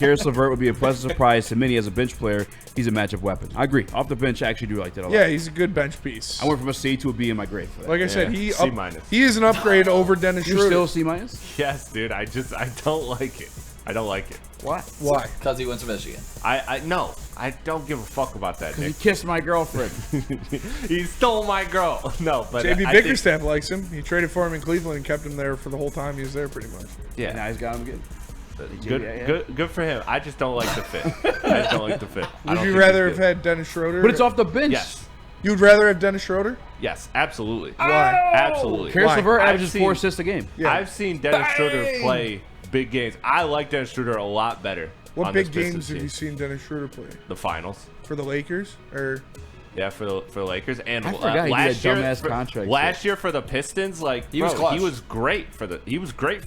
Karis LeVert would be a pleasant surprise to many as a bench player. He's a matchup weapon. I agree. Off the bench, I actually do like that a lot. Yeah, he's a good bench piece. I went from a C to a B in my grade for that. Like I said, he is an upgrade over Dennis You're Schroeder. still C minus? Yes, dude. I don't like it. I don't like it. Why? Why? Because he went to Michigan. No. I don't give a fuck about that, Because Nick. he kissed my girlfriend. He stole my girl. No, but JB Bickerstaff likes him. He traded for him in Cleveland and kept him there for the whole time he was there, pretty much. Yeah. Now he's got him again. Good for him. I just don't like the fit. I just don't like the fit. Would you rather have had Dennis Schroeder? But it's off the bench. Yes. You'd rather have Dennis Schroeder? Yes, absolutely. Why? Absolutely. Karis LeVert I've averages 4 assists a game. Yeah. I've seen Dennis Schroeder play big games. I like Dennis Schroeder a lot better. What on big this games Pistons have team. you seen Dennis Schroeder play? The finals. For the Lakers? Or Yeah, for the Lakers. And I forgot he last did that year, dumbass contract. last year for the Pistons, like He was clutch. he was great for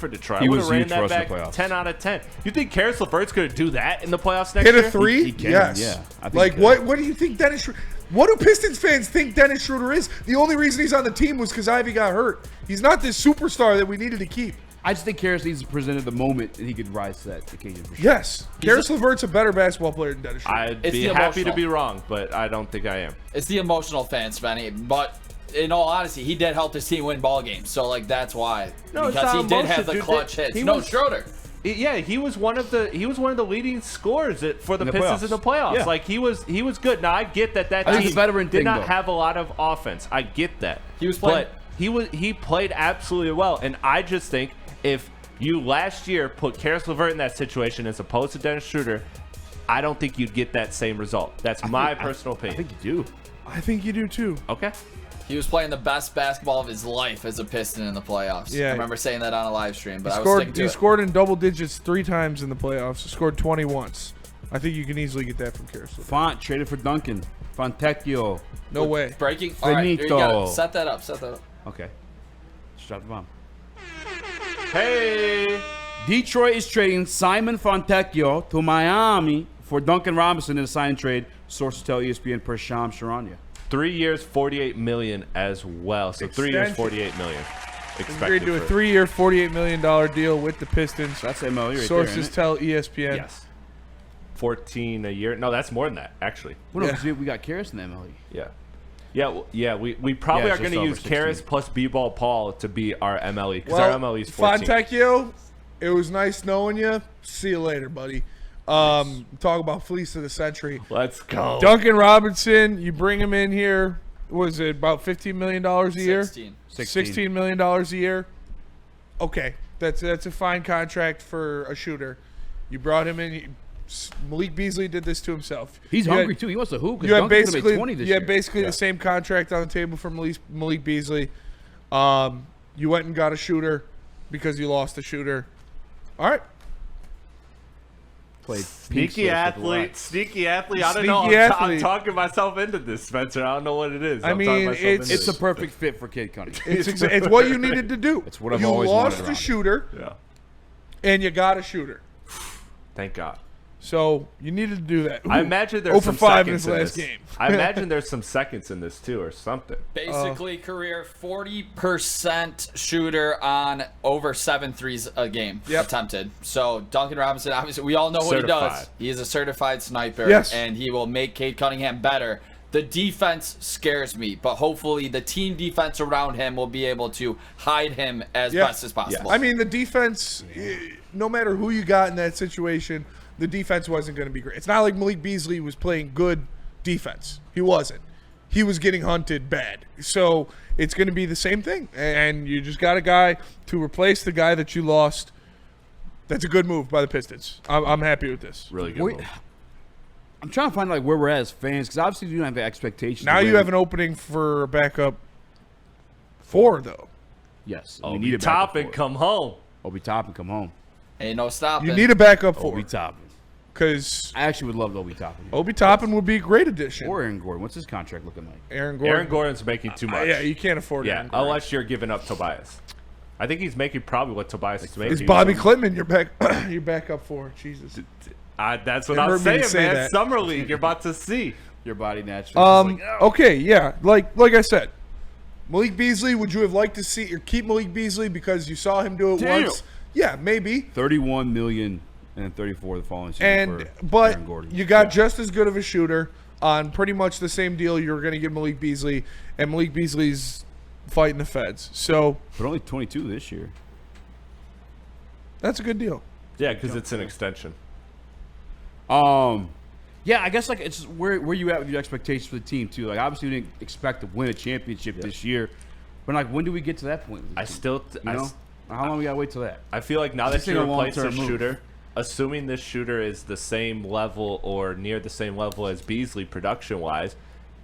Detroit. He I would was have ran huge for that us in back the playoffs. 10 out of 10. You think Karis LeVert's going to do that in the playoffs next hit year? a three? He can, yes. yeah. I think Like, he can. what do you think Dennis Schroeder... What do Pistons fans think Dennis Schroeder is? The only reason he's on the team was because Ivy got hurt. He's not this superstar that we needed to keep. I just think Karis needs to present at the moment that he could rise to that occasion for sure. Yes. Karis LeVert's a better basketball player than Dennis Schroeder. I'd It's be the happy to emotional. be wrong, but I don't think I am. It's the emotional fan, Spenny. But in all honesty, he did help his team win ball games. So, like, that's why. No, it's because not he did have emotion, the dude. clutch hits. He No, was- Schroeder. Yeah, he was one of the leading scorers for the In the Pistons playoffs. in the playoffs. Yeah. Like he was good. Now I get that I think team it's a veteran did thing, not though. have a lot of offense. I get that. He was playing- but he played absolutely well. And I just think if you last year put Karis LeVert in that situation as opposed to Dennis Schroeder, I don't think you'd get that same result. That's my personal I opinion. think you do. I think you do too. Okay. He was playing the best basketball of his life as a Piston in the playoffs. Yeah. I remember saying that on a live stream, but I was sticking to He it. scored in double digits 3 times in the playoffs. He scored 20 once. I think you can easily get that from Karis LeVert. Font traded for Duncan. Fontecchio. No way. Breaking. All right, here you go. Finito. Set that up. Okay. Just drop the bomb. Hey. Detroit is trading Simon Fontecchio to Miami for Duncan Robinson in a sign trade. Sources tell ESPN per Shams Charania. 3 years, $48 million as well. So 3 years, $48 million. Agreed to a for- 3-year, $48 million deal with the Pistons. That's MLE right Sources there, isn't it? tell ESPN. Yes. 14 a year. No, that's more than that, actually. Well, no, Yeah. 'cause we got Karis in the MLE. Yeah. Yeah, we probably Yeah, are it's going just to over use 16. Karras plus B-Ball Paul to be our MLE because our MLE is 14. Fontecchio, it was nice knowing you. See you later, buddy. Talk about fleece of the century. Let's go. Duncan Robinson, you bring him in here. Was it about $15 million a year? 16. $16 million a year. Okay, that's a fine contract for a shooter. You brought him in. Malik Beasley did this to himself. He's You hungry had- too. He wants to hoop. 'cause You had Duncan's gonna basically, make 20 this you had year. basically the same contract on the table for Malik Beasley. You went and got a shooter because you lost a shooter. All right. Played Sneaky athlete. I don't know. Sneaky I'm athlete. talking myself into this, Spencer. I don't know what it is. I I'm mean, talking myself into It's a this. perfect fit for Kid Cunningham. It's what you needed to do. It's what I've you always lost wanted a around shooter Yeah. and you got a shooter. Thank God. So you needed to do that. I imagine there's 0 for some 5 in seconds his in last this. game. I imagine there's some seconds in this too, or something. Basically, career 40% shooter on over 7 threes a game Yep. attempted. So Duncan Robinson, obviously, we all know what he does. Certified. He is a certified sniper, Yes. and he will make Cade Cunningham better. The defense scares me, but hopefully the team defense around him will be able to hide him as Yeah. best as possible. I mean, the defense, no matter who you got in that situation, the defense wasn't going to be great. It's not like Malik Beasley was playing good defense. He wasn't. He was getting hunted bad. So it's going to be the same thing. And you just got a guy to replace the guy that you lost. That's a good move by the Pistons. I'm happy with this. Really good. Wait, move. I'm trying to find like where we're at as fans because obviously you don't have the expectations. Now of you where- have an opening for a backup 4, though. Yes. Oh, we be need a backup Toppin, four. come home. Obi Toppin, come home. Ain't no stopping. You need a backup 4 Obi Toppin. because I actually would love Obi Toppin. Obi Toppin would be a great addition. Or Aaron Gordon. What's his contract looking like? Aaron Gordon. Aaron Gordon's making too much. Yeah, you can't afford Yeah, Aaron Gordon. unless you're giving up Tobias. I think he's making probably what Tobias is making. It's Bobby Clintman your backup 4. Jesus. That's what It I'm hurt me to saying, say man. that. Summer League, you're about to see. Your body naturally. Okay, yeah. Like I said, Malik Beasley, would you have liked to see or keep Malik Beasley because you saw him do it Damn. once? Yeah, maybe. 31 million and then 34 the following season. And for but Aaron Gordon. you got just as good of a shooter on pretty much the same deal you were going to give Malik Beasley, and Malik Beasley's fighting the feds. So but only 22 this year. that's a good deal. Yeah, because it's an extension. Yeah, I guess like it's where you at with your expectations for the team too. Like obviously we didn't expect to win a championship this year, but like when do we get to that point? I still, You know, how long we gotta wait till that? I feel like now that This ain't you a replace a long-term move. shooter, assuming this shooter is the same level or near the same level as Beasley production-wise,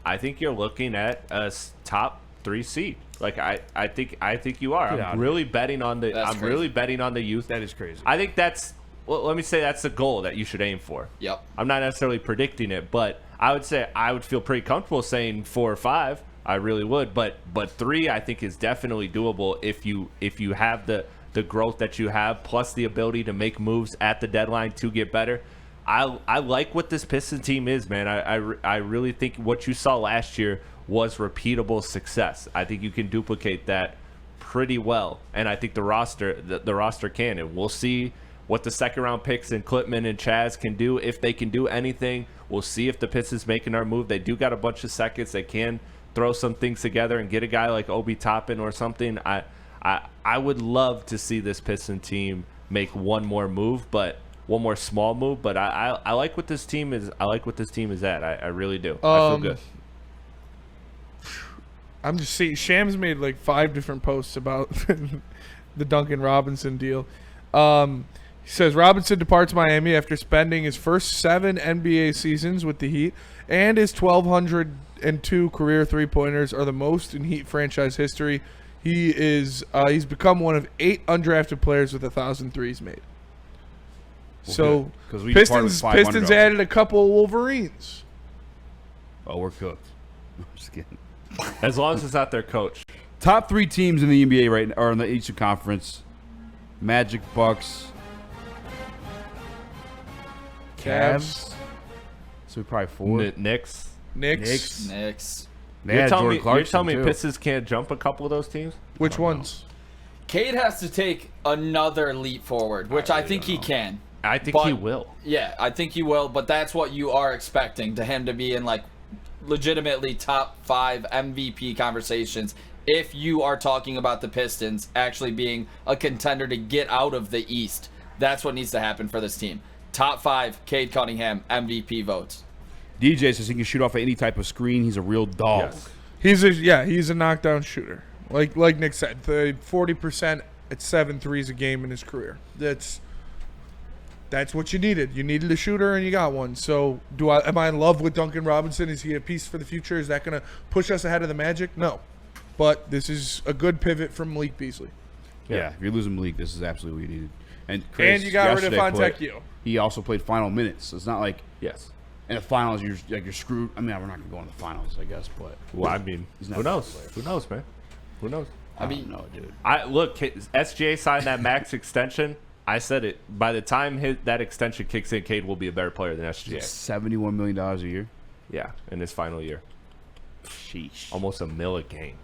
I think you're looking at a top 3 seed. Like I think you are. Get out I'm of really betting on the. That's I'm crazy. really betting on the youth. That is crazy. I think that's. Well, let me say that's the goal that you should aim for. Yep. I'm not necessarily predicting it, but I would say I would feel pretty comfortable saying 4 or 5. I really would, but 3 I think is definitely doable if you have the growth that you have, plus the ability to make moves at the deadline to get better. I like what this Pistons team is, man. I really think what you saw last year was repeatable success. I think you can duplicate that pretty well, and I think the roster can, and we'll see what the second round picks and Klitman and Chaz can do. If they can do anything, we'll see if the Pistons making our move. They do got a bunch of seconds. They can throw some things together and get a guy like Obi Toppin or something. I would love to see this Piston team make one more small move, but I like what this team is. I like what this team is at. I really do. I feel good. I'm just seeing Shams made like 5 different posts about the Duncan Robinson deal. He says Robinson departs Miami after spending his first 7 NBA seasons with the Heat, and his 1,202 career three-pointers are the most in Heat franchise history. He's become one of 8 undrafted players with 1,000 threes made. So 'Cause we departed with Pistons 500 added a couple of Wolverines. Oh, we're cooked. I'm just kidding. As long as it's not their coach. Top 3 teams in the NBA right now, or in the Eastern Conference: Magic, Bucks, Cavs. So probably 4. Knicks. Knicks. They You're had telling Jordan me, you're Clarkson, telling me too. Pistons can't jump a couple of those teams? Which ones? Cade has to take another leap forward, which I think he can. I think But- he will. Yeah, I think he will, but that's what you are expecting to him to be in like legitimately top 5 MVP conversations if you are talking about the Pistons actually being a contender to get out of the East. That's what needs to happen for this team. Top 5, Cade Cunningham, MVP votes. DJ says he can shoot off of any type of screen. He's a real dog. Yes. He's a knockdown shooter. Like Nick said, 40% at 7 threes a game in his career. That's what you needed. You needed a shooter, and you got one. So, am I in love with Duncan Robinson? Is he a piece for the future? Is that going to push us ahead of the Magic? No. But this is a good pivot from Malik Beasley. Yeah, if you're losing Malik, this is absolutely what you needed. And Chris, And you got rid of yesterday put- Fontecchio. He also played final minutes. So it's not like Yes. in the finals you're screwed. I mean, we're not going to go in the finals, I guess, but Well, I mean, He's not who a knows? player. Who knows, man? Who knows? I mean, no, dude. SGA signed that max extension. I said it. By the time that extension kicks in, Cade will be a better player than SGA. $71 million a year. Yeah, in his final year. Sheesh. Almost $1 million a game.